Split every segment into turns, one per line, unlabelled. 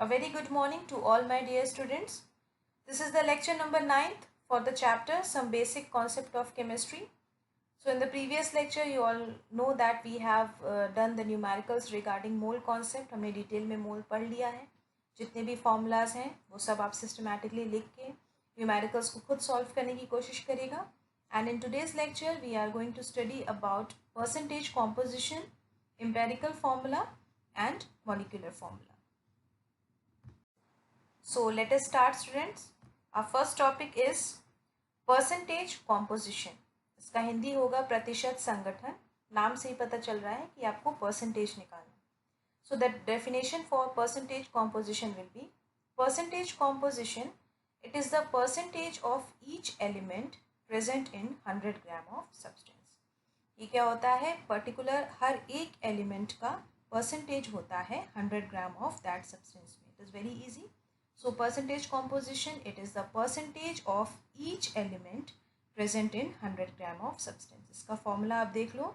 A very good morning to all my dear students. This is the lecture number 9th for the chapter Some Basic Concept of Chemistry. So in the previous lecture you all know that we have done the numericals regarding mole concept. हमने detail में मोल पढ़ लिया है. जितने भी formulas हैं वो सब आप सिस्टमैटिकली लिख के न्यूमेरिकल्स को खुद सॉल्व करने की कोशिश करेगा. And in today's lecture we are going to study about percentage composition, empirical formula and molecular formula. So let us start, students. Our first topic is percentage composition. इसका हिंदी होगा प्रतिशत संगठन. नाम से ही पता चल रहा है कि आपको परसेंटेज निकालना. So the definition for percentage composition will be percentage composition. It is the percentage of each element present in 100 gram of substance. ये क्या होता है? पर्टिकुलर हर एक एलिमेंट का परसेंटेज होता है 100 ग्राम ऑफ दैट सब्सटेंस में. It is very easy. So percentage composition, it is the percentage of each element present in 100 gram of substance. इसका formula आप देख लो.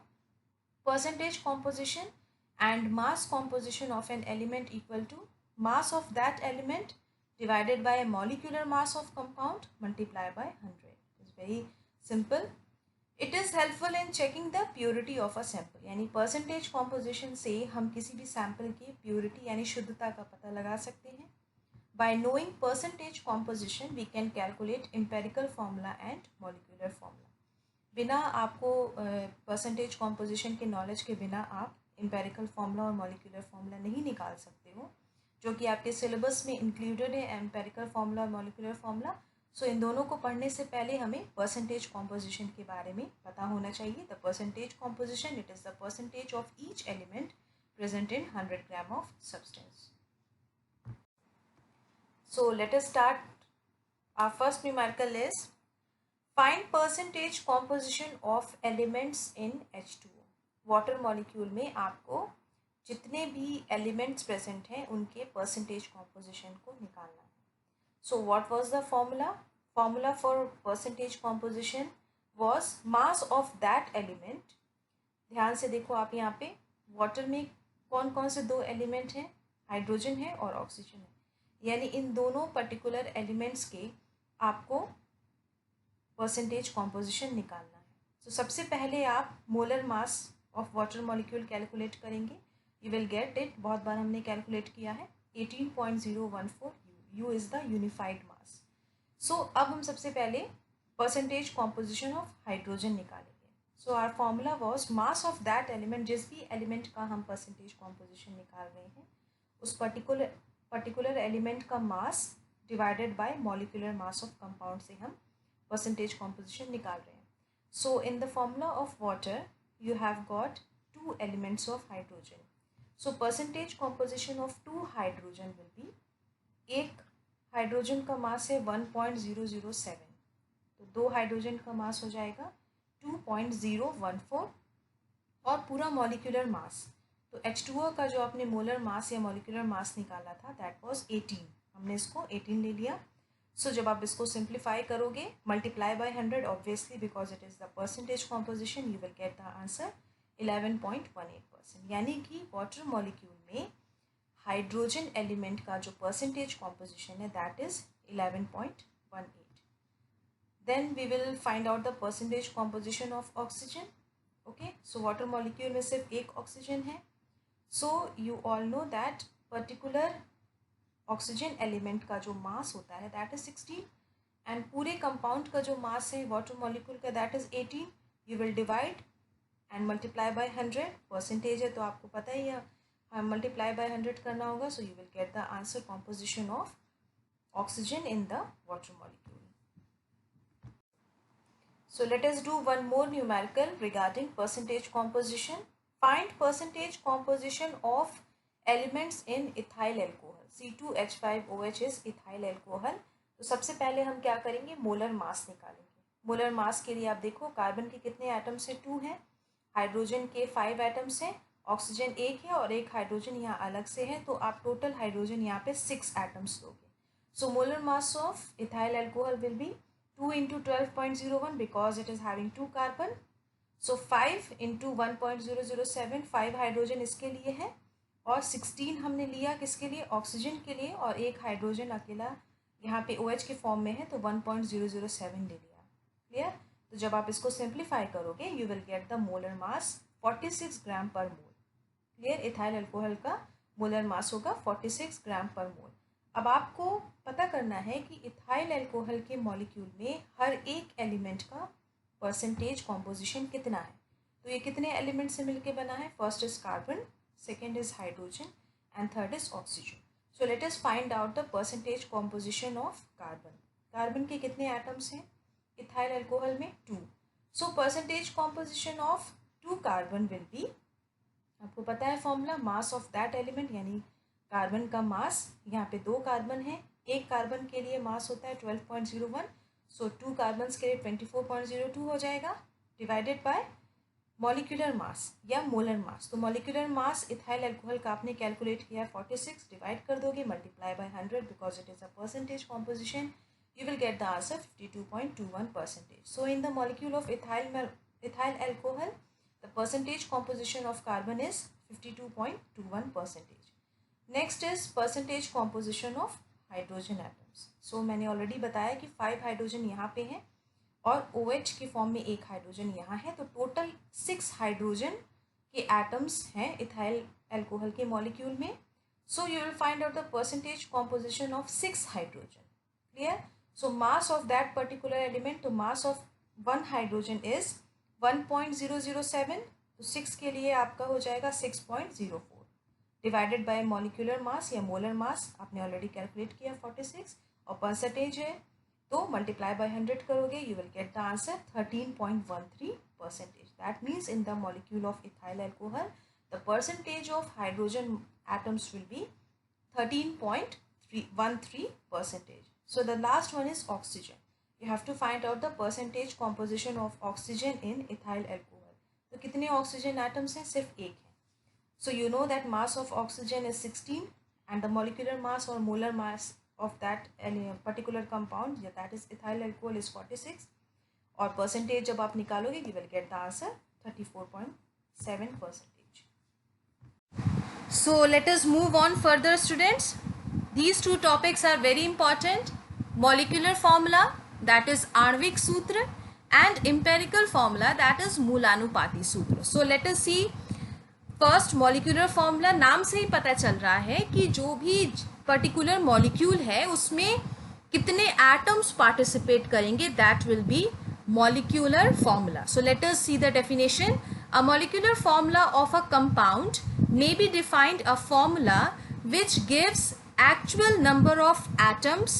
Percentage composition and mass composition of an element equal to mass of that element divided by molecular mass of compound multiplied by 100. It's very simple. It is helpful in checking the purity of a sample. यानी percentage composition से हम किसी भी sample की purity यानी शुद्धता का पता लगा सकते हैं. By knowing percentage composition, we can calculate empirical formula and molecular formula. बिना आपको percentage composition के knowledge के बिना आप empirical formula और molecular formula नहीं निकाल सकते हो, जो कि आपके syllabus में included है empirical formula और molecular formula. So इन दोनों को पढ़ने से पहले हमें percentage composition के बारे में पता होना चाहिए. The percentage composition, it is the percentage of each element present in 100 gram of substance. So let us start. Our first numerical is find percentage composition of elements in H2O. Water molecule में आपको जितने भी elements present हैं उनके percentage composition को निकालना है. So what was the formula? Formula for percentage composition was mass of that element. ध्यान से देखो आप यहाँ पे water में कौन कौन से दो element हैं? हाइड्रोजन है और ऑक्सीजन है. यानी इन दोनों पर्टिकुलर एलिमेंट्स के आपको परसेंटेज कॉम्पोजिशन निकालना है. तो सबसे पहले आप molar mass of water molecule calculate करेंगे. You will get it. बहुत बार हमने कैलकुलेट किया है. 18.014 u is the unified mass. So अब हम सबसे पहले परसेंटेज कॉम्पोजिशन ऑफ हाइड्रोजन निकालेंगे. So our formula was mass of that element. जिस भी एलिमेंट का हम परसेंटेज कॉम्पोजिशन निकाल रहे हैं उस पर्टिकुलर एलिमेंट का mass divided by molecular mass of compound से हम परसेंटेज कॉम्पोजिशन निकाल रहे हैं. So in the formula of water you have got 2 elements of hydrogen. So percentage composition of 2 hydrogen will be, एक हाइड्रोजन का mass है 1.007, तो 2 हाइड्रोजन का मास हो जाएगा 2.014 और पूरा मॉलिक्यूलर मास. तो H2O का जो आपने मोलर मास या मॉलिक्यूलर मास निकाला था दैट वाज 18. हमने इसको 18 ले लिया. सो जब आप इसको सिंप्लीफाई करोगे multiply by 100 obviously because it is the percentage composition, you will get the answer 11.18%. यानी कि वाटर मॉलिक्यूल में हाइड्रोजन एलिमेंट का जो परसेंटेज कॉम्पोजिशन है that is 11.18. Then we will find out the percentage composition of oxygen. Okay, so water molecule में सिर्फ एक oxygen है. So you all know that particular oxygen element का जो mass होता है that is 16 and पूरे compound का जो mass है water molecule का that is 18. You will divide and multiply by 100. Percentage है तो आपको पता ही है multiply by 100 करना होगा. So you will get the answer composition of oxygen in the water molecule. So let us do one more numerical regarding percentage composition. Find percentage composition of elements in ethyl alcohol. C2H5OH is ethyl alcohol. तो सबसे पहले हम क्या करेंगे? Molar mass निकालेंगे. Molar mass के लिए आप देखो कार्बन के कितने एटम्स हैं? 2 हैं. हाइड्रोजन के 5 एटम्स हैं. ऑक्सीजन 1 है और एक हाइड्रोजन यहाँ अलग से है. तो आप टोटल हाइड्रोजन यहाँ पे 6 एटम्स दोगे. So molar mass of ethyl alcohol will be 2 into 12.01 because it is having 2 carbon. So 5 into 1.007, 5 hydrogen इसके लिए है और 16 हमने लिया किसके लिए, ऑक्सीजन के लिए, और एक हाइड्रोजन अकेला यहाँ पे OH के फॉर्म में है तो 1.007 ले लिया। क्लियर। तो जब आप इसको सिंप्लीफाई करोगे you will get the molar mass 46 ग्राम पर मोल। क्लियर। इथाइल अल्कोहल का मोलर मास होगा 46 ग्राम पर मोल। अब आपको पता करना है कि इथाइल अल्कोहल के मॉलिक्यूल में हर एक एलिमेंट का परसेंटेज कॉम्पोजिशन कितना है। तो ये कितने एलिमेंट से मिलके बना है, first is carbon, second is hydrogen and third is oxygen. So let us find out the percentage composition of carbon. Carbon के कितने एटम्स हैं इथाइल अल्कोहल में, 2। सो percentage composition of 2 carbon will be, आपको पता है formula, mass of that element, यानी carbon का मास, यहाँ पे 2 कार्बन है, एक कार्बन के लिए मास होता है 12.01, सो 2 कार्बन के लिए 24.02 हो जाएगा, डिवाइडेड बाय मॉलिक्यूलर मास या मोलर मास। तो मॉलिक्यूलर मास इथाइल अल्कोहल का आपने कैलकुलेट किया 46, डिवाइड कर दोगे, multiply by 100 because it is a percentage composition, you will get the answer 52.21%. So in the molecule of ethyl alcohol, the percentage composition of carbon is 52.21%. Next is percentage composition of hydrogen atoms. So मैंने already बताया कि 5 hydrogen यहाँ पे हैं और OH के form में 1 hydrogen यहाँ है, तो टोटल 6 हाइड्रोजन के एटम्स हैं इथाइल अल्कोहल के मॉलिक्यूल में. सो you will find out the percentage composition of 6 hydrogen. Clear. So mass of that particular element, तो mass of one hydrogen is 1.007, तो 6 के लिए आपका हो जाएगा 6.04 डिवाइडेड बाय मॉलिक्यूलर मास या मोलर मास आपने ऑलरेडी कैलकुलेट किया 46 और परसेंटेज है तो मल्टीप्लाई बाय 100 करोगे you will get the answer 13.13%. That means in the molecule of ethyl alcohol the percentage of hydrogen atoms will be 13.13%. So the last one is oxygen. You have to find out the percentage composition of oxygen in ethyl alcohol. तो कितने oxygen atoms हैं, सिर्फ एक है. So you know that mass of oxygen is 16 and the molecular mass or molar mass of that particular compound, yeah, that is ethyl alcohol is 46 और percentage जब आप निकालोगे you will get the answer 34.7%. So let us move on further students. These two topics are very important. Molecular formula, that is आणविक सूत्र, and empirical formula, that is मूलानुपाती सूत्र. So let us see first molecular formula. नाम से ही पता चल रहा है कि जो भी particular molecule है उसमें कितने atoms participate करेंगे, that will be molecular formula. So let us see the definition. A molecular formula of a compound may be defined a formula which gives actual number of atoms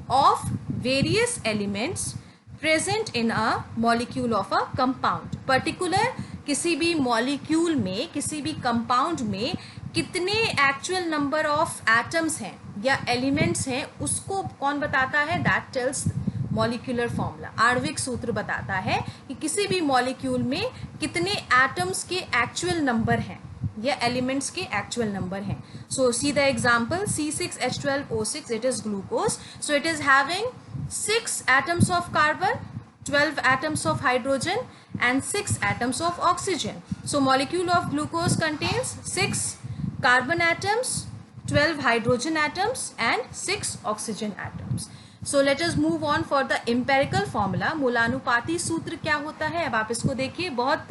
of various elements present in a molecule of a compound. Particular किसी भी molecule में, किसी भी compound में कितने actual number of atoms हैं या elements हैं उसको कौन बताता है, that tells molecular formula. आणविक सूत्र बताता है कि किसी भी molecule में कितने atoms के actual number हैं या elements के actual number हैं. So see the example, C6H12O6, it is glucose. So it is having 6 atoms of carbon, 12 atoms of hydrogen and 6 atoms of oxygen. So molecule of glucose contains 6 carbon atoms, 12 hydrogen atoms and 6 oxygen atoms. So let us move on for the empirical formula. मूलानुपाती सूत्र क्या होता है, अब आप इसको देखिए, बहुत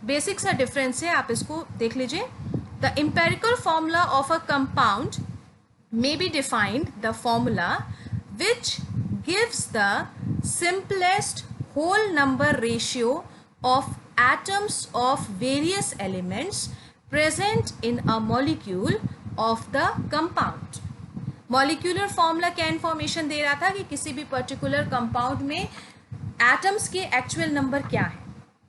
basic सा डिफरेंस है, आप इसको देख लीजिए. The empirical formula of a compound may be defined the formula which gives the simplest whole number ratio of atoms of various elements present in a molecule of the compound. Molecular formula क्या information दे रहा था कि किसी भी particular compound में atoms के actual number क्या है.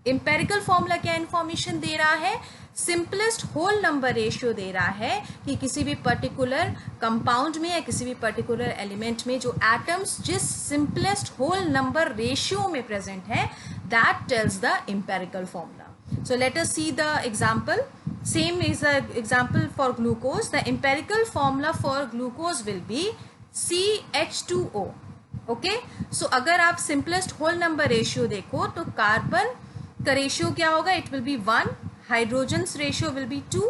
Empirical formula क्या information दे रहा है, सिंपलेस्ट होल नंबर रेशियो दे रहा है कि किसी भी पर्टिकुलर कंपाउंड में या किसी भी पर्टिकुलर एलिमेंट में जो एटम्स जिस सिंपलेस्ट होल नंबर रेशियो में प्रेजेंट है, that tells the empirical formula. So let us see the example. Same is the example for glucose. The empirical formula for glucose will be CH2O. Okay, so अगर आप simplest whole number ratio देखो तो carbon का ratio क्या होगा, it will B 1, hydrogen's ratio will be 2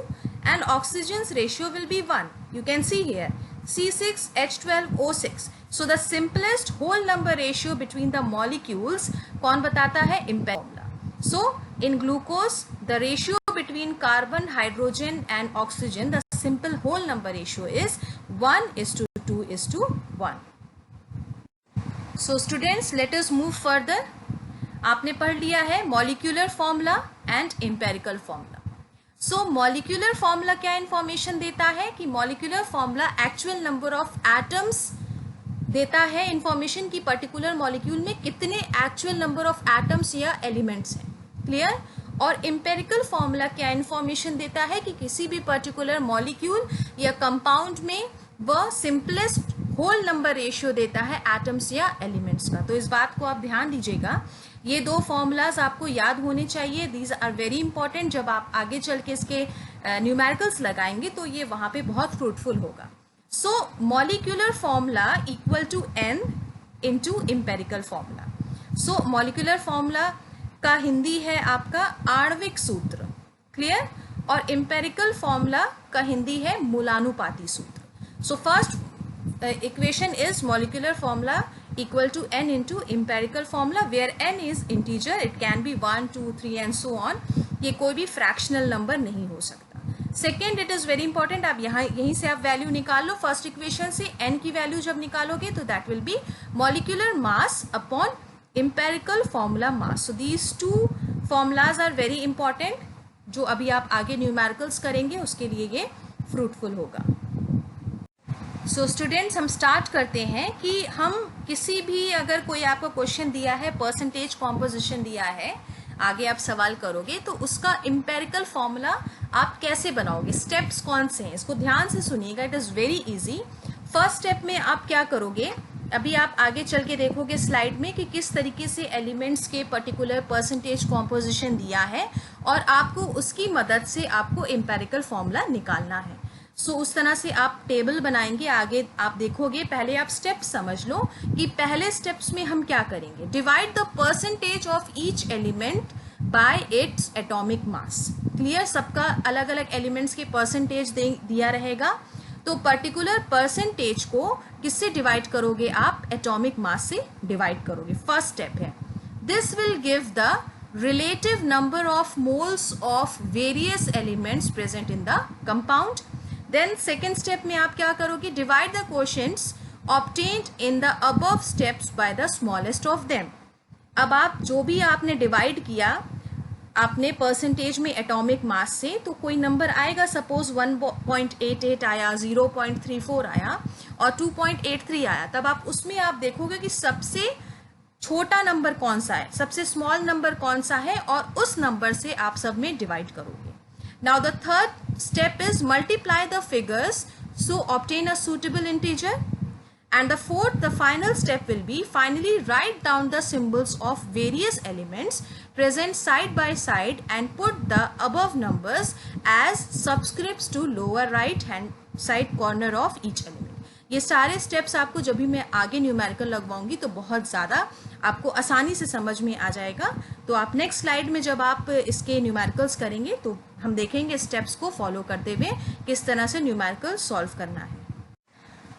and oxygen's ratio will be 1. You can see here C6H12O6. So the simplest whole number ratio between the molecules कौन बताता है? empirical formula. So in glucose the ratio between carbon, hydrogen and oxygen, the simple whole number ratio is 1:2:1. So students, let us move further. आपने पढ़ लिया है molecular formula and empirical formula. So molecular formula क्या information देता है कि molecular formula actual number of atoms देता है information कि particular molecule में कितने actual number of atoms या elements हैं. Clear? और empirical formula क्या information देता है कि किसी भी particular molecule या compound में वह simplest whole number ratio देता है atoms या elements का. तो इस बात को आप ध्यान दीजिएगा. ये दो फॉर्मूलाज आपको याद होने चाहिए. These are very important. जब आप आगे चल के इसके न्यूमेरिकल्स लगाएंगे तो ये वहाँ पे बहुत फ्रूटफुल होगा. So molecular formula equal to n into empirical formula. So molecular formula का हिंदी है आपका आणविक सूत्र. क्लियर? और एम्पेरिकल फॉर्मूला का हिंदी है मूलानुपाती सूत्र. So first equation is molecular formula equal to n into empirical formula where n is integer. It can be 1, 2, 3 and so on. ये कोई भी fractional number नहीं हो सकता. Second, it is very important. आप यहाँ यहीं से आप वैल्यू निकाल लो. फर्स्ट इक्वेशन से n की वैल्यू जब निकालोगे तो that will be molecular mass upon empirical formula mass. So these two formulas are very important. जो अभी आप आगे न्यूमेरिकल्स करेंगे उसके लिए ये फ्रूटफुल होगा. सो स्टूडेंट्स, हम स्टार्ट करते हैं कि हम किसी भी अगर कोई आपको क्वेश्चन दिया है, परसेंटेज कॉम्पोजिशन दिया है, आगे आप सवाल करोगे तो उसका एम्पेरिकल फॉर्मूला आप कैसे बनाओगे, स्टेप्स कौन से हैं, इसको ध्यान से सुनिएगा. It is very easy. First step में आप क्या करोगे, अभी आप आगे चल के देखोगे स्लाइड में कि किस तरीके से एलिमेंट्स के पर्टिकुलर परसेंटेज कॉम्पोजिशन दिया है और आपको उसकी मदद से आपको एम्पेरिकल फॉर्मूला निकालना है. सो उस तरह से आप टेबल बनाएंगे. आगे आप देखोगे. पहले आप स्टेप्स समझ लो कि पहले स्टेप्स में हम क्या करेंगे. Divide the percentage of each element by its atomic mass. Clear? सबका अलग अलग एलिमेंट्स के परसेंटेज दिया रहेगा. तो पर्टिकुलर परसेंटेज को किससे डिवाइड करोगे आप? एटॉमिक मास से डिवाइड करोगे. फर्स्ट स्टेप है. This will give the relative number of moles of various elements present in the compound. Then second step में आप क्या करोगे? Divide the quotients obtained in the above steps by the smallest of them. अब आप जो भी आपने divide किया आपने परसेंटेज में एटॉमिक मास से, तो कोई नंबर आएगा. सपोज 1.88 आया, 0.34 आया और 2.83 आया. तब आप उसमें आप देखोगे कि सबसे छोटा नंबर कौन सा है, सबसे स्मॉल नंबर कौन सा है और उस नंबर से आप सब में डिवाइड करोगे. Now the third step is multiply the figures, so obtain a suitable integer. And the fourth, the final step will be finally write down the symbols of various elements present side by side and put the above numbers as subscripts to lower right hand side corner of each element. ये सारे steps आपको जब भी मैं आगे numerical लगवाऊंगी तो बहुत ज़्यादा आपको आसानी से समझ में आ जाएगा. तो आप नेक्स्ट स्लाइड में जब आप इसके न्यूमेरिकल्स करेंगे तो हम देखेंगे स्टेप्स को फॉलो करते हुए किस तरह से न्यूमेरिकल सॉल्व करना है.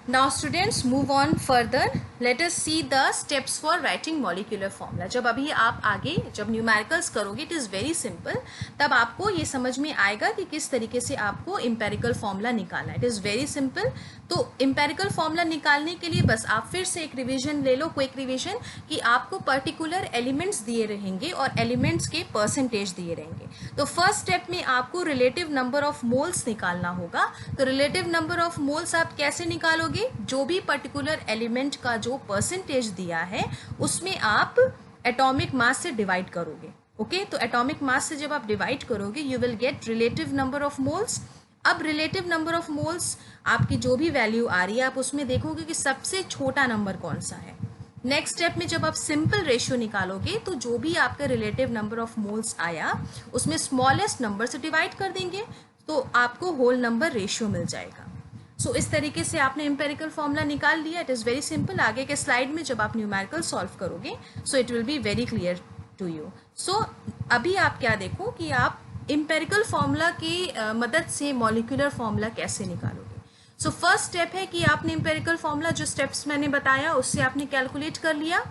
Now students, move on further. Late us see the steps for writing molecular formula. जब अभी आप आगे जब न्यूमेरिकल्स करोगे इट इज़ वेरी सिंपल. तब आपको ये समझ में आएगा कि किस तरीके से आपको एम्पेरिकल फॉर्मूला निकालना है. It is very simple. तो एम्पेरिकल फॉर्मूला निकालने के लिए बस आप फिर से एक रिवीजन ले लो, क्विक रिवीजन, कि आपको पर्टिकुलर एलिमेंट्स दिए रहेंगे और एलिमेंट्स के परसेंटेज दिए रहेंगे. तो फर्स्ट स्टेप में आपको रिलेटिव नंबर ऑफ मोल्स निकालना होगा. तो रिलेटिव नंबर ऑफ मोल्स आप कैसे निकालोगे? जो भी पर्टिकुलर एलिमेंट का जो परसेंटेज दिया है उसमें आप एटॉमिक मास से डिवाइड करोगे. ओके, तो एटॉमिक मास से जब आप डिवाइड करोगे you will gate relative number of moles. अब रिलेटिव नंबर ऑफ मोल्स आपकी जो भी वैल्यू आ रही है आप उसमें देखोगे कि सबसे छोटा नंबर कौन सा है. नेक्स्ट स्टेप में जब आप सिंपल रेशियो निकालोगे तो जो भी आपका रिलेटिव नंबर ऑफ मोल्स आया उसमें स्मॉलेस्ट नंबर से डिवाइड कर देंगे तो आपको होल नंबर रेशियो मिल जाएगा. सो इस तरीके से आपने एम्पेरिकल फॉर्मूला निकाल लिया. It is very simple. आगे के स्लाइड में जब आप न्यूमेरिकल सॉल्व करोगे so it will be very clear to you. So अभी आप क्या देखो कि आप इम्पेरिकल फॉर्मूला की मदद से मॉलिक्यूलर फॉर्मूला कैसे निकालोगे? सो फर्स्ट स्टेप है कि आपने इम्पेरिकल फॉर्मूला जो स्टेप्स मैंने बताया उससे आपने कैलकुलेट कर लिया,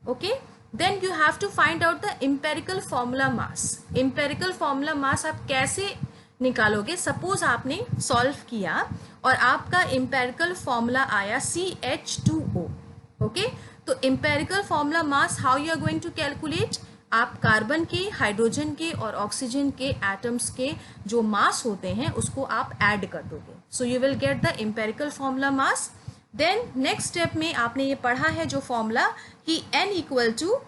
okay. Then you have to find out the empirical formula mass. Empirical formula mass आप कैसे निकालोगे? सपोज आपने सॉल्व किया और आपका इम्पेरिकल फॉर्मूला आया CH2O, ओके। तो empirical formula mass how you are going to calculate? आप कार्बन के, हाइड्रोजन के और ऑक्सीजन के एटम्स के जो मास होते हैं उसको आप ऐड कर दोगे, so you will get the empirical formula mass. Then next step में आपने ये पढ़ा है जो फॉर्मूला कि N इक्वल टू,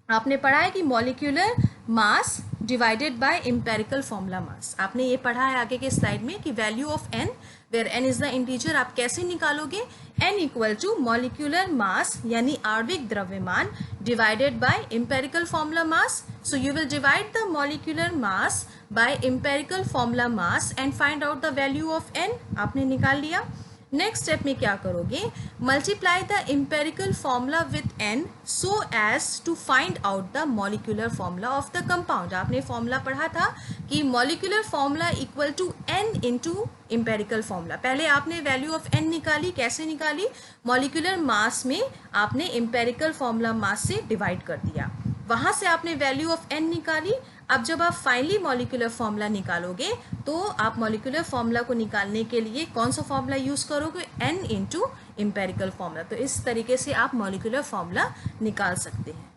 आपने पढ़ा है कि molecular mass divided by empirical formula mass. आपने ये पढ़ा है आगे के स्लाइड में कि value of n where n is the integer आप कैसे निकालोगे? n equal to molecular mass यानी आणविक द्रव्यमान divided by empirical formula mass. So you will divide the molecular mass by empirical formula mass and find out the value of n। आपने निकाल लिया। Next step में क्या करोगे? Multiply the empirical formula with n so as to find out the molecular formula of the compound. आपने formula पढ़ा था कि molecular formula equal to n into empirical formula. पहले आपने वैल्यू ऑफ n निकाली, कैसे निकाली? मॉलिक्यूलर मास में आपने इम्पेरिकल फॉर्मूला मास से डिवाइड कर दिया, वहां से आपने वैल्यू ऑफ n निकाली। अब जब आप फाइनली मॉलिक्यूलर फॉर्मूला निकालोगे तो आप मॉलिक्यूलर फॉर्मूला को निकालने के लिए कौन सा फॉर्मूला यूज करोगे? n into empirical formula. तो इस तरीके से आप मॉलिक्यूलर फॉर्मूला निकाल सकते हैं।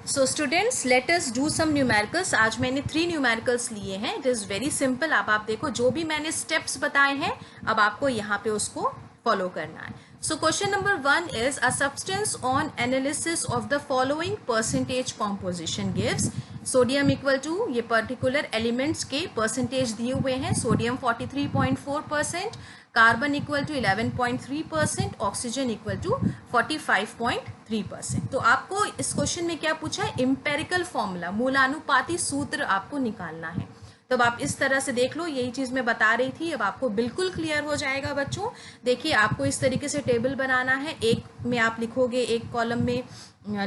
So students, let us do some numericals. आज मैंने 3 न्यूमेरिकल्स लिए हैं। It is very simple. अब आप देखो जो भी मैंने स्टेप्स बताए हैं अब आपको यहाँ पे उसको फॉलो करना है। So question number 1 is a substance on analysis of the following percentage composition gives sodium equal to, ये particular elements के percentage दिए हुए हैं। Sodium 43.4%, carbon equal to 11.3%, oxygen equal to 45.3%। तो आपको इस क्वेश्चन में क्या पूछा है? इम्पेरिकल फॉर्मूला, मूलानुपाती सूत्र आपको निकालना है। तो अब आप इस तरह से देख लो, यही चीज़ मैं बता रही थी, अब आपको बिल्कुल क्लियर हो जाएगा बच्चों। देखिए आपको इस तरीके से टेबल बनाना है। एक में आप लिखोगे, एक कॉलम में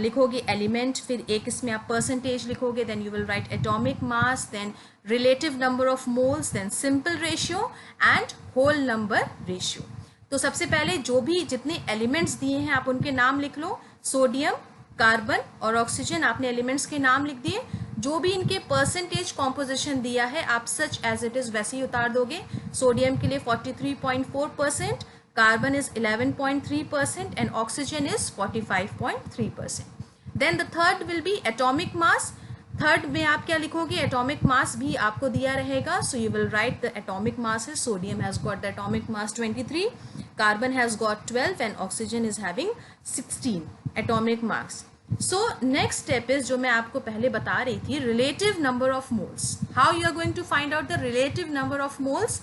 लिखोगे एलिमेंट, फिर एक इसमें आप परसेंटेज लिखोगे, then you will write atomic mass, then relative number of moles, then simple ratio and whole number ratio. तो सबसे पहले जो भी जितने एलिमेंट्स दिए हैं आप उनके नाम लिख लो। सोडियम, कार्बन और ऑक्सीजन आपने एलिमेंट्स के नाम लिख दिए। जो भी इनके परसेंटेज कॉम्पोजिशन दिया है आप सच एज इट इज वैसे ही उतार दोगे। सोडियम के लिए 43.4%, carbon is 11.3% and oxygen is 45.3%। Then the third will be atomic mass. Third में आप क्या लिखोगे? एटॉमिक मास भी आपको दिया रहेगा। So you will write the atomic mass is, sodium has got the atomic mass 23, carbon has got 12 and oxygen is having 16 atomic mass. So next step is जो मैं आपको पहले बता रही थी, relative number of moles. How you are going to find out the relative number of moles?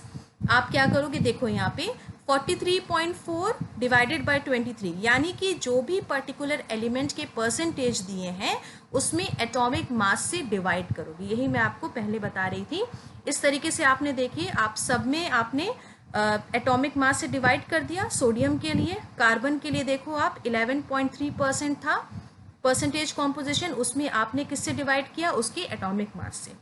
आप क्या करोगे? देखो यहाँ पे 43.4 डिवाइडेड बाय 23, यानी कि जो भी पर्टिकुलर एलिमेंट के परसेंटेज दिए हैं उसमें एटॉमिक मास से डिवाइड करोगे। यही मैं आपको पहले बता रही थी। इस तरीके से आपने देखिए आप सब में आपने एटॉमिक मास से डिवाइड कर दिया। सोडियम के लिए, कार्बन के लिए देखो आप 11.3% था परसेंटेज कॉम्पोजिशन, उसमें आपने किससे डिवाइड किया? उसके एटॉमिक मास से।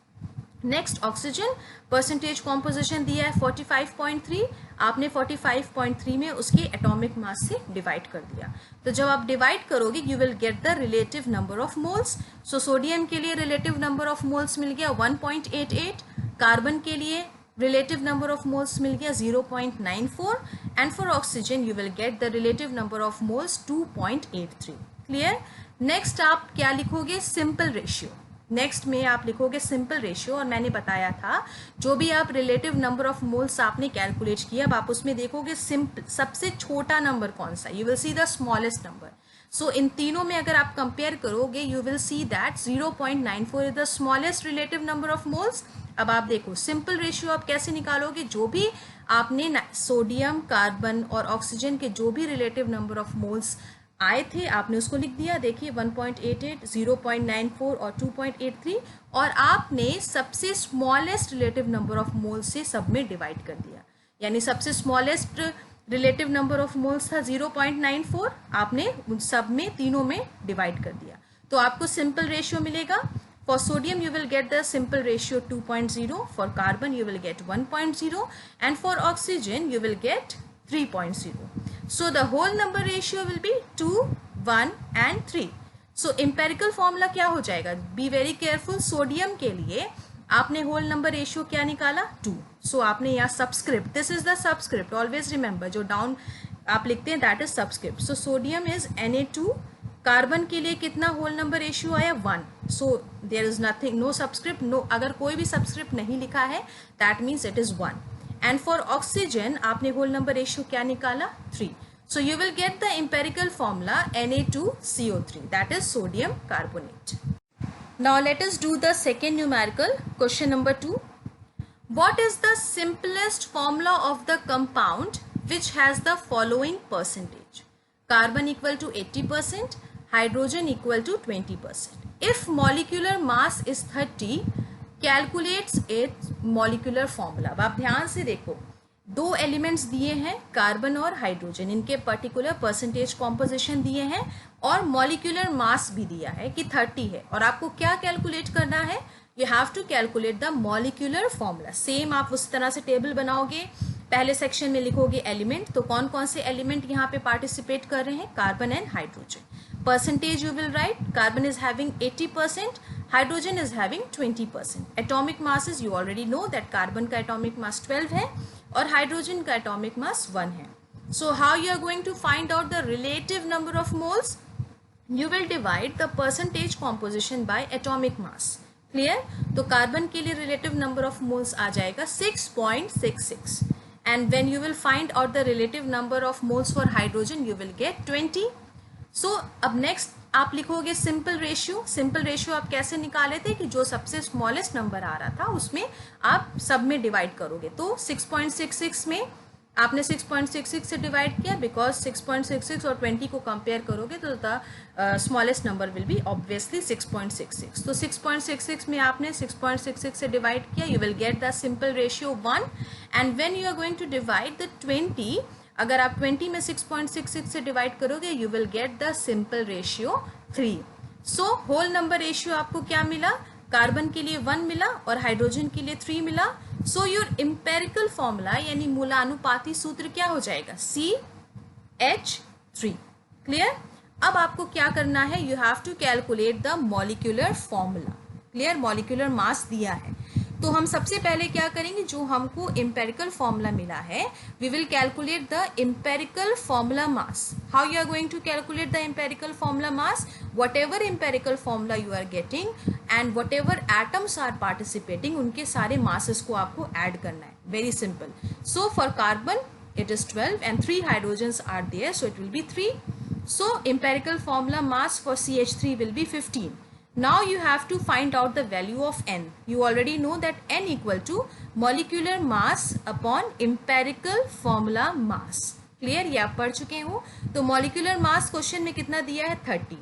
नेक्स्ट ऑक्सीजन, परसेंटेज कॉम्पोजिशन दिया है 45.3, आपने 45.3 में उसके एटॉमिक मास से डिवाइड कर दिया। तो जब आप डिवाइड करोगे you will get the relative number of moles. So sodium के लिए रिलेटिव नंबर ऑफ मोल्स मिल गया 1.88, कार्बन के लिए रिलेटिव नंबर ऑफ मोल्स मिल गया 0.94 and for oxygen you will get the relative number of moles 2.83। Clear? Next आप क्या लिखोगे? Simple ratio. Next में आप लिखोगे सिंपल रेशियो, और मैंने बताया था जो भी आप रिलेटिव नंबर ऑफ मोल्स आपने कैलकुलेट किया, अब आप उसमें देखोगे सिंपल सबसे छोटा नंबर कौन सा, you will see the smallest number. So इन तीनों में अगर आप कंपेयर करोगे you will see that 0.94 is the smallest relative number of moles. अब आप देखो सिंपल रेशियो आप कैसे निकालोगे? जो भी आपने सोडियम, कार्बन और ऑक्सीजन के जो भी रिलेटिव नंबर ऑफ मोल्स आए थे आपने उसको लिख दिया। देखिए 1.88, 0.94 और 2.83, और आपने सबसे smallest relative number of moles से सब में डिवाइड कर दिया। यानी सबसे smallest relative number of moles था 0.94, आपने उन सब में तीनों में डिवाइड कर दिया। तो आपको सिंपल रेशियो मिलेगा For sodium you will get the simple ratio 2.0, for carbon you will get 1.0, and for oxygen you will get 3.0. So the whole number ratio will be 2, 1 and 3. So empirical formula क्या हो जाएगा? Be very careful. Sodium के लिए आपने whole number ratio क्या निकाला? 2. So आपने यहाँ subscript, this is the subscript, always remember, जो डाउन आप लिखते हैं that is subscript. So sodium is Na2. Carbon के लिए कितना होल नंबर रेशियो आया? 1. So there is nothing, no subscript, no, अगर कोई भी सबस्क्रिप्ट नहीं लिखा है that means it is 1. And for oxygen आपने होल नंबर रेशियो क्या निकाला? 3. So you will get the empirical formula Na2CO3, that is sodium carbonate. Now let us do the second numerical. Question number 2. What is the simplest formula of the compound which has the following percentage? Carbon equal to 80%, hydrogen equal to 20%. If molecular mass is 30, calculates its molecular formula. अब आप ध्यान से देखो, दो elements दिए हैं carbon और hydrogen, इनके पर्टिकुलर परसेंटेज कॉम्पोजिशन दिए हैं और मॉलिक्यूलर मास भी दिया है कि 30 है, और आपको क्या कैलकुलेट करना है? You have to calculate the molecular formula. Same आप उस तरह से टेबल बनाओगे, पहले सेक्शन में लिखोगे एलिमेंट, तो कौन कौन से एलिमेंट यहाँ पे पार्टिसिपेट कर रहे हैं? Carbon and hydrogen. Percentage you will write, carbon is having 80%, hydrogen is having 20%. Atomic masses you already know that carbon का एटॉमिक मास 12 है और हाइड्रोजन का एटॉमिक मास 1 है. So how you are going to find out the relative number of moles? You will divide the percentage composition by atomic mass. Clear? तो carbon के लिए relative number of moles आ जाएगा 6.66, and when you will find out the relative number of moles for hydrogen you will gate 20. सो अब next आप लिखोगे simple ratio. Simple ratio आप कैसे निकाले थे कि जो सबसे स्मॉलेस्ट नंबर आ रहा था उसमें आप सब में डिवाइड करोगे. तो 6.66 में आपने 6.66 से डिवाइड किया, बिकॉज 6.66 और 20 को कंपेयर करोगे तो the smallest number will be obviously 6.66. तो 6.66 में आपने 6.66 से डिवाइड किया, you will get the simple ratio 1. And when you are going to divide the 20, अगर आप 20 में 6.66 से डिवाइड करोगे you will get the simple ratio 3. So whole number ratio आपको क्या मिला? कार्बन के लिए 1 मिला और हाइड्रोजन के लिए 3 मिला. सो योर एम्पेरिकल फॉर्मूला यानी मूलानुपाती सूत्र क्या हो जाएगा? CH3. क्लियर? अब आपको क्या करना है? You have to calculate the molecular formula. Clear? Molecular mass दिया है, तो हम सबसे पहले क्या करेंगे? जो हमको एम्पेरिकल फॉर्मूला मिला है, we will calculate the empirical formula mass. How you are going to calculate the empirical formula mass? Whatever empirical formula you are getting and whatever atoms are participating, उनके सारे masses को आपको add करना है. Very simple. So for carbon it is 12 and 3 hydrogens are there, so it will be 3. So empirical formula mass for CH3 will be 15. Now you have to find out the value of N. You already know that N equal to molecular mass upon empirical formula mass. Clear? ये आप पढ़ चुके हो. तो molecular mass question में कितना दिया है? 30.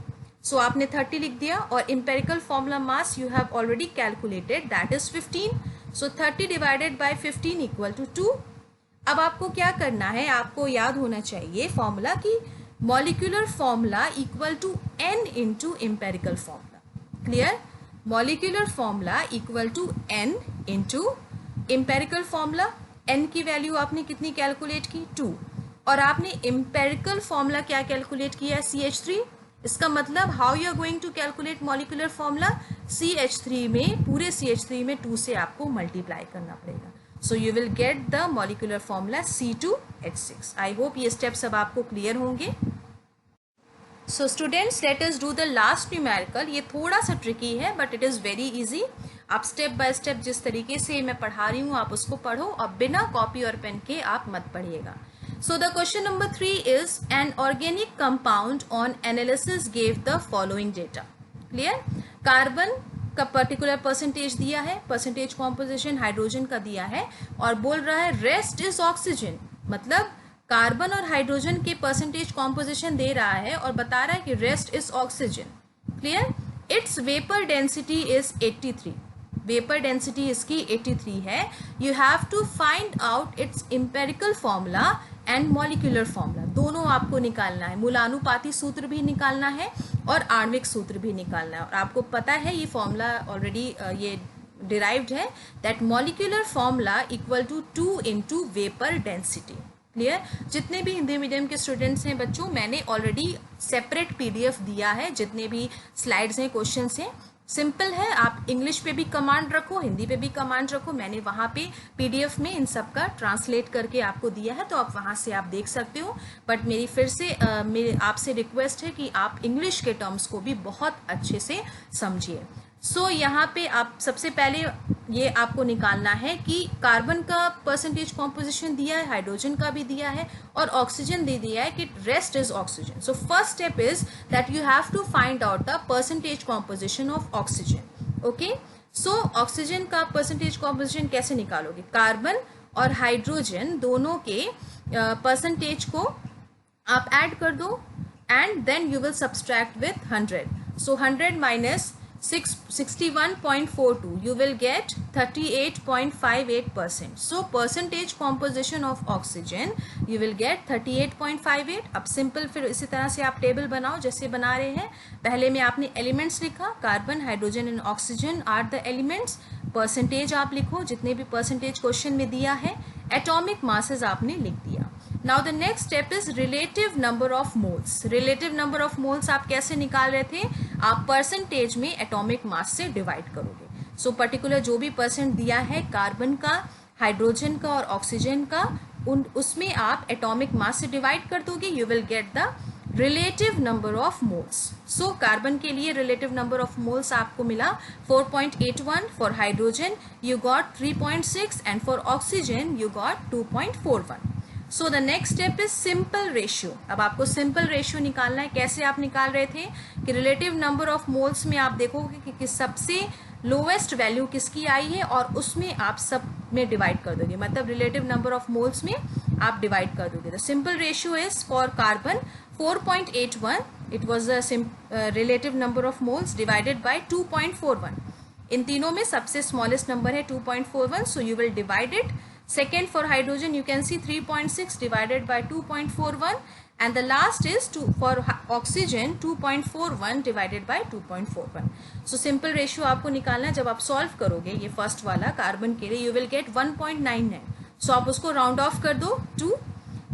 So आपने 30 लिख दिया और empirical formula mass you have already calculated, that is 15. So 30 divided by 15 equal to 2. अब आपको क्या करना है? आपको याद होना चाहिए फॉर्मूला की molecular formula equal to N into empirical formula. Clear? Molecular formula equal to N into empirical formula. N की वैल्यू आपने कितनी कैलकुलेट की? 2. और आपने एम्पेरिकल फॉर्मूला क्या कैलकुलेट किया है? CH3. इसका मतलब how you are going to calculate molecular formula? CH3 में, पूरे CH3 में 2 से आपको मल्टीप्लाई करना पड़ेगा. So you will get the molecular formula C2H6. I hope ये steps अब आपको clear होंगे. So students, let us do the last numerical. ये थोड़ा सा tricky है but it is very easy. आप step by step जिस तरीके से मैं पढ़ा रही हूँ आप उसको पढ़ो और बिना कॉपी और पेन के आप मत पढ़िएगा. So the question number 3 is an organic compound on analysis gave the following data. Clear? Carbon का पर्टिकुलर परसेंटेज दिया है, परसेंटेज कॉम्पोजिशन हाइड्रोजन का दिया है और बोल रहा है रेस्ट इज ऑक्सीजन. मतलब कार्बन और हाइड्रोजन के परसेंटेज कॉम्पोजिशन दे रहा है और बता रहा है कि rest is oxygen. Clear? Its vapour density is 83. Vapour density इसकी 83 है. You have to find out its empirical formula and molecular formula दोनों आपको निकालना है। मूलानुपाती सूत्र भी निकालना है और आणविक सूत्र भी निकालना है। और आपको पता है ये फॉर्मूला ऑलरेडी ये डिराइव्ड है, that molecular formula equal to 2 into vapour density. Clear? जितने भी हिंदी मीडियम के स्टूडेंट्स हैं बच्चों, मैंने ऑलरेडी सेपरेट PDF दिया है, जितने भी स्लाइड्स हैं, क्वेश्चंस हैं। सिंपल है, आप इंग्लिश पे भी कमांड रखो, हिंदी पे भी कमांड रखो, मैंने वहाँ पे PDF में इन सब का ट्रांसलेट करके आपको दिया है, तो आप वहाँ से आप देख सकते हो। बट मेरी फिर से मेरे आपसे रिक्वेस्ट है कि आप इंग्लिश के टर्म्स को भी बहुत अच्छे से समझिए। सो यहाँ पे आप सबसे पहले ये आपको निकालना है कि कार्बन का परसेंटेज कॉम्पोजिशन दिया है, हाइड्रोजन का भी दिया है और ऑक्सीजन दे दिया है कि rest is oxygen. So first step is that you have to find out the percentage composition of oxygen. Okay, so oxygen का परसेंटेज कॉम्पोजिशन कैसे निकालोगे? कार्बन और हाइड्रोजन दोनों के परसेंटेज को आप ऐड कर दो and then you will subtract with 100. सो 100 minus 61.42 you will get 38.58%. So percentage composition of oxygen you will get 38.58. अब सिंपल फिर इसी तरह से आप टेबल बनाओ जैसे बना रहे हैं। पहले में आपने एलिमेंट्स लिखा, carbon hydrogen and oxygen are the elements. Percentage आप लिखो जितने भी परसेंटेज क्वेश्चन में दिया है। एटॉमिक मासेस आपने लिख दिया। Now the next step is relative number of moles. Relative number of moles आप कैसे निकाल रहे थे? आप परसेंटेज में एटॉमिक मास से डिवाइड करोगे। सो पर्टिकुलर जो भी परसेंट दिया है कार्बन का, हाइड्रोजन का और ऑक्सीजन का, उसमें आप एटॉमिक मास से डिवाइड कर दोगे, you will get the relative number of moles. So carbon के लिए रिलेटिव नंबर ऑफ मोल्स आपको मिला 4.81, for hydrogen you got 3.6 and for oxygen you got 2.41. So the next step is simple ratio. अब आपको simple ratio निकालना है। कैसे आप निकाल रहे थे कि रिलेटिव नंबर ऑफ मोल्स में आप देखोगे कि सबसे लोवेस्ट वैल्यू किसकी आई है और उसमें आप सब में डिवाइड कर दोगे, मतलब रिलेटिव नंबर ऑफ मोल्स में आप डिवाइड कर दोगे। The simple ratio is for carbon 4.81, it was the relative number of moles divided by 2.41. इन तीनों में सबसे स्मॉलेस्ट नंबर है 2.41, सो you will divide it. Second, for hydrogen you can see 3.6 divided by 2.41, and the last is for oxygen 2.41 divided by 2.41. So simple ratio आपको निकालना है। जब आप solve करोगे ये फर्स्ट वाला कार्बन के लिए, you will get 1.99. So आप उसको राउंड ऑफ कर दो 2.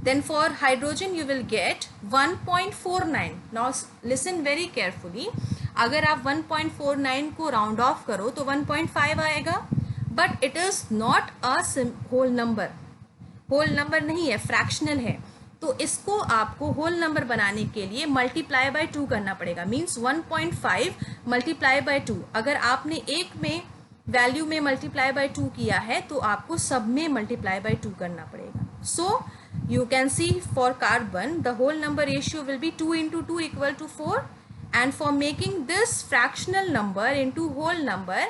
Then for hydrogen you will get 1.49. Now listen very carefully. अगर आप 1.49 को राउंड ऑफ करो तो 1.5 आएगा, but it is not a whole number. Whole number नहीं है, फ्रैक्शनल है। तो इसको आपको होल नंबर बनाने के लिए मल्टीप्लाई बाय 2 करना पड़ेगा। Means 1.5 multiply by 2। अगर आपने एक में वैल्यू में मल्टीप्लाई बाय 2 किया है तो आपको सब में मल्टीप्लाई बाय 2 करना पड़ेगा। So you can see for carbon the whole number ratio will be 2 into 2 equal to 4, and for making this fractional number into whole number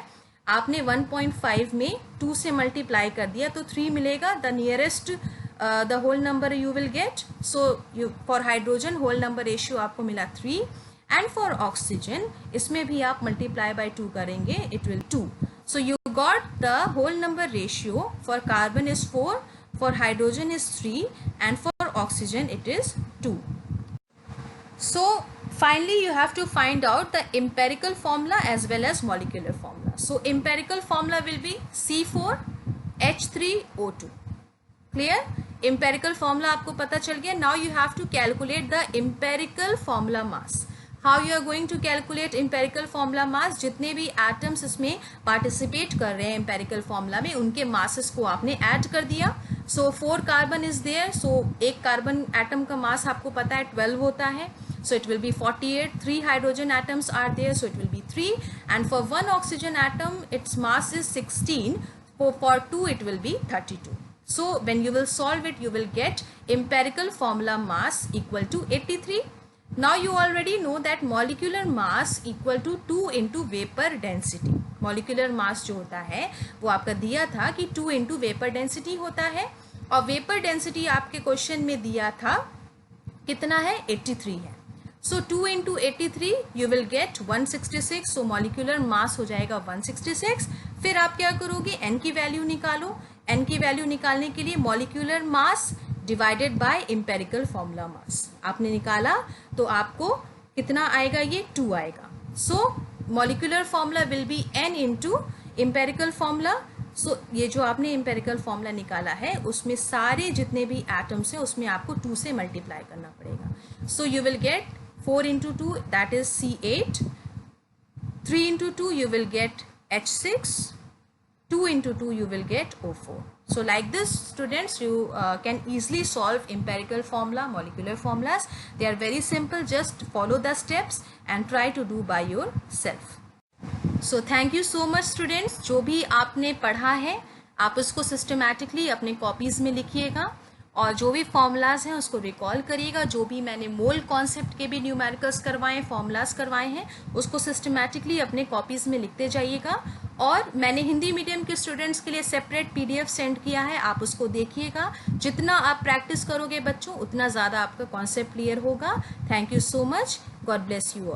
आपने 1.5 में 2 से मल्टीप्लाई कर दिया तो 3 मिलेगा। The nearest the whole number you will get. So you for hydrogen whole number ratio आपको मिला 3, and for oxygen इसमें भी आप मल्टीप्लाई बाय 2 करेंगे, it will 2. So you got the whole number ratio for carbon is 4, for hydrogen is 3, and for oxygen it is 2. So finally you have to find out the empirical formula as well as molecular formula. So empirical formula will be C4H3O2. Clear? Empirical formula आपको पता चल गया. Now you have to calculate the empirical formula mass. How you are going to calculate empirical formula mass? जितने भी atoms इसमें participate कर रहे हैं empirical formula में, उनके masses को आपने add कर दिया. So 4 carbon is there. So एक carbon atom का mass आपको पता है 12 होता है. So it will be 48. 3 hydrogen atoms are there, so it will be 3. And for 1 oxygen atom, its mass is 16. For 2, it will be 32. So when you will solve it, you will get empirical formula mass equal to 83. Now you already know that molecular mass equal to 2 into vapor density. Molecular mass जो होता है वो आपका दिया था कि 2 into vapor density होता है, और vapor density आपके क्वेश्चन में दिया था कितना है, 83 है. So 2 into 83 you will get 166. So molecular mass हो जाएगा 166. फिर आप क्या करोगे, n की वैल्यू निकालो. n की वैल्यू निकालने के लिए molecular mass divided by empirical formula mass. आपने निकाला तो आपको कितना आएगा, ये 2 आएगा। So molecular formula will be n into empirical formula. So ये जो आपने एम्पेरिकल फॉर्मूला निकाला है उसमें सारे जितने भी एटम्स हैं उसमें आपको 2 से मल्टीप्लाई करना पड़ेगा। So you will gate 4 into 2 that is C8, 3 into 2 you will get H6, 2 into 2 you will get O4. So like this students, you can easily solve empirical formula, molecular formulas. They are very simple, just follow the steps and try to do by yourself. So thank you so much students. जो भी आपने पढ़ा है आप उसको systematically अपने copies में लिखिएगा और जो भी फॉर्मूलाज हैं उसको रिकॉल करिएगा। जो भी मैंने मोल कॉन्सेप्ट के भी न्यूमेरिकल्स करवाए, फॉर्मूलाज करवाए हैं, उसको सिस्टमैटिकली अपने कॉपीज़ में लिखते जाइएगा। और मैंने हिंदी मीडियम के स्टूडेंट्स के लिए सेपरेट PDF सेंड किया है, आप उसको देखिएगा। जितना आप प्रैक्टिस करोगे बच्चों उतना ज़्यादा आपका कॉन्सेप्ट क्लियर होगा। Thank you so much, God bless you all.